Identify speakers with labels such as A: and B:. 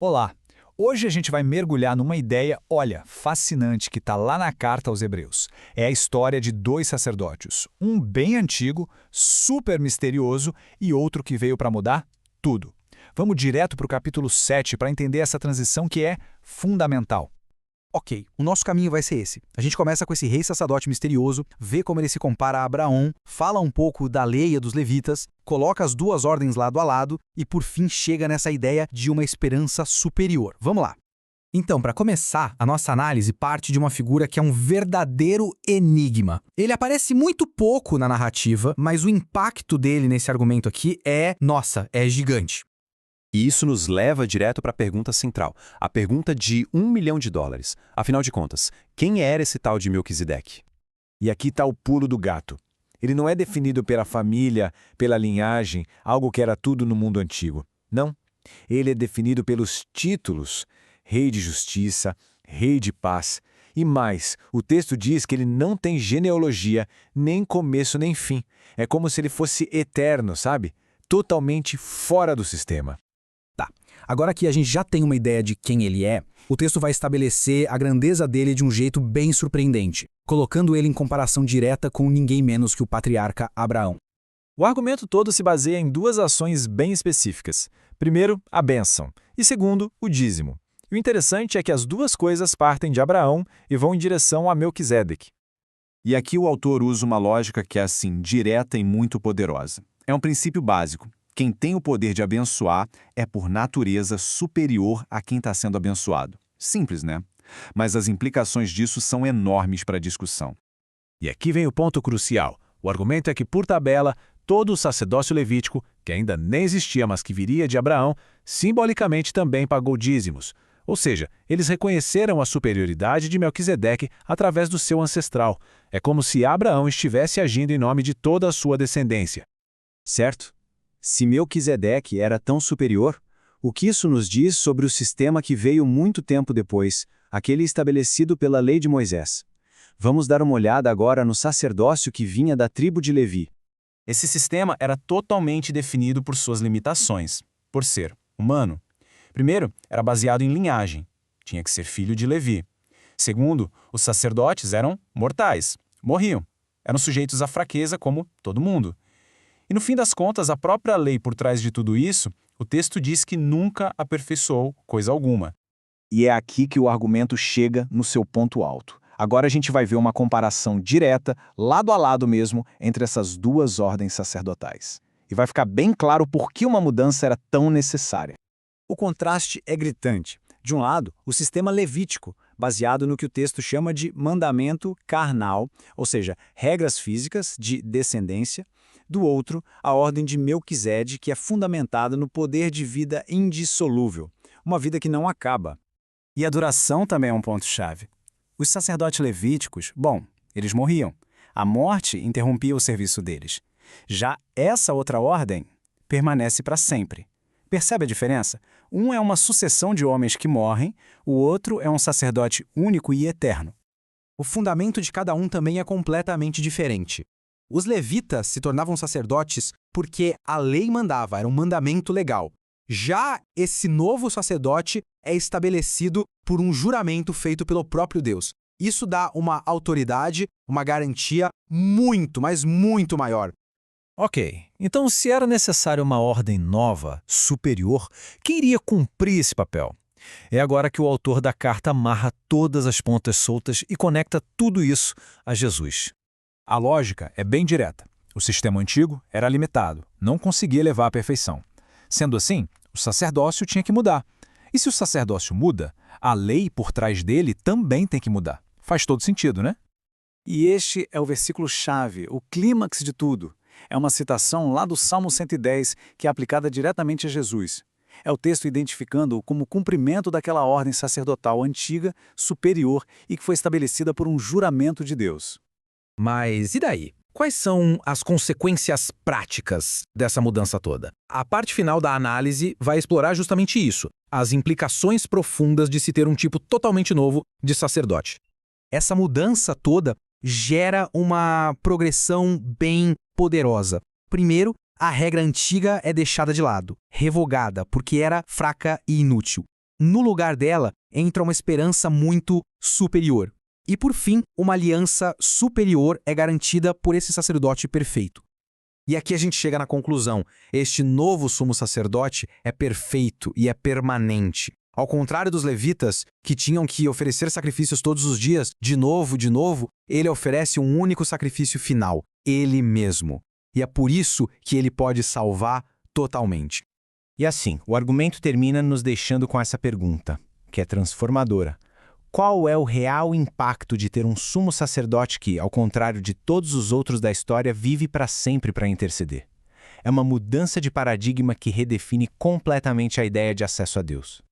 A: Olá! Hoje a gente vai mergulhar numa ideia, olha, fascinante que está lá na carta aos Hebreus. É a história de dois sacerdotes, um bem antigo, super misterioso e outro que veio para mudar tudo. Vamos direto para o capítulo 7 para entender essa transição que é fundamental.
B: Ok, o nosso caminho vai ser esse. A gente começa com esse rei sacerdote misterioso, vê como ele se compara a Abraão, fala um pouco da lei e dos levitas, coloca as duas ordens lado a lado e por fim chega nessa ideia de uma esperança superior. Vamos lá. Então, para começar, a nossa análise parte de uma figura que é um verdadeiro enigma. Ele aparece muito pouco na narrativa, mas o impacto dele nesse argumento aqui é gigante.
C: E isso nos leva direto para a pergunta central, a pergunta de $1 milhão. Afinal de contas, quem era esse tal de Melquisedeque?
D: E aqui está o pulo do gato. Ele não é definido pela família, pela linhagem, algo que era tudo no mundo antigo. Não. Ele é definido pelos títulos: Rei de Justiça, Rei de Paz. E mais, o texto diz que ele não tem genealogia, nem começo nem fim. É como se ele fosse eterno, sabe? Totalmente fora do sistema.
B: Agora que a gente já tem uma ideia de quem ele é, o texto vai estabelecer a grandeza dele de um jeito bem surpreendente, colocando ele em comparação direta com ninguém menos que o patriarca Abraão.
A: O argumento todo se baseia em duas ações bem específicas. Primeiro, a bênção, e segundo, o dízimo. E o interessante é que as duas coisas partem de Abraão e vão em direção a Melquisedeque.
C: E aqui o autor usa uma lógica que é assim, direta e muito poderosa. É um princípio básico. Quem tem o poder de abençoar é, por natureza, superior a quem está sendo abençoado. Simples, né? Mas as implicações disso são enormes para a discussão.
E: E aqui vem o ponto crucial. O argumento é que, por tabela, todo o sacerdócio levítico, que ainda nem existia, mas que viria de Abraão, simbolicamente também pagou dízimos. Ou seja, eles reconheceram a superioridade de Melquisedeque através do seu ancestral. É como se Abraão estivesse agindo em nome de toda a sua descendência.
F: Certo? Se Melquisedeque era tão superior, o que isso nos diz sobre o sistema que veio muito tempo depois, aquele estabelecido pela lei de Moisés? Vamos dar uma olhada agora no sacerdócio que vinha da tribo de Levi.
G: Esse sistema era totalmente definido por suas limitações, por ser humano. Primeiro, era baseado em linhagem. Tinha que ser filho de Levi. Segundo, os sacerdotes eram mortais, morriam. Eram sujeitos à fraqueza como todo mundo. E no fim das contas, a própria lei por trás de tudo isso, o texto diz que nunca aperfeiçoou coisa alguma.
D: E é aqui que o argumento chega no seu ponto alto. Agora a gente vai ver uma comparação direta, lado a lado mesmo, entre essas duas ordens sacerdotais. E vai ficar bem claro por que uma mudança era tão necessária.
B: O contraste é gritante. De um lado, o sistema levítico, baseado no que o texto chama de mandamento carnal, ou seja, regras físicas de descendência. Do outro, a ordem de Melquisedeque, que é fundamentada no poder de vida indissolúvel, uma vida que não acaba.
G: E a duração também é um ponto-chave. Os sacerdotes levíticos, eles morriam. A morte interrompia o serviço deles. Já essa outra ordem permanece para sempre. Percebe a diferença? Um é uma sucessão de homens que morrem, o outro é um sacerdote único e eterno.
B: O fundamento de cada um também é completamente diferente. Os levitas se tornavam sacerdotes porque a lei mandava, era um mandamento legal. Já esse novo sacerdote é estabelecido por um juramento feito pelo próprio Deus. Isso dá uma autoridade, uma garantia muito, mas muito maior.
E: Ok, então se era necessária uma ordem nova, superior, quem iria cumprir esse papel? É agora que o autor da carta amarra todas as pontas soltas e conecta tudo isso a Jesus.
A: A lógica é bem direta. O sistema antigo era limitado, não conseguia levar à perfeição. Sendo assim, o sacerdócio tinha que mudar. E se o sacerdócio muda, a lei por trás dele também tem que mudar. Faz todo sentido, né?
H: E este é o versículo-chave, o clímax de tudo. É uma citação lá do Salmo 110, que é aplicada diretamente a Jesus. É o texto identificando-o como cumprimento daquela ordem sacerdotal antiga, superior e que foi estabelecida por um juramento de Deus.
B: Mas e daí? Quais são as consequências práticas dessa mudança toda? A parte final da análise vai explorar justamente isso, as implicações profundas de se ter um tipo totalmente novo de sacerdote. Essa mudança toda gera uma progressão bem poderosa. Primeiro, a regra antiga é deixada de lado, revogada, porque era fraca e inútil. No lugar dela, entra uma esperança muito superior. E por fim, uma aliança superior é garantida por esse sacerdote perfeito. E aqui a gente chega na conclusão: este novo sumo sacerdote é perfeito e é permanente. Ao contrário dos levitas, que tinham que oferecer sacrifícios todos os dias, de novo, ele oferece um único sacrifício final, ele mesmo. E é por isso que ele pode salvar totalmente.
G: E assim, o argumento termina nos deixando com essa pergunta, que é transformadora. Qual é o real impacto de ter um sumo sacerdote que, ao contrário de todos os outros da história, vive para sempre para interceder? É uma mudança de paradigma que redefine completamente a ideia de acesso a Deus.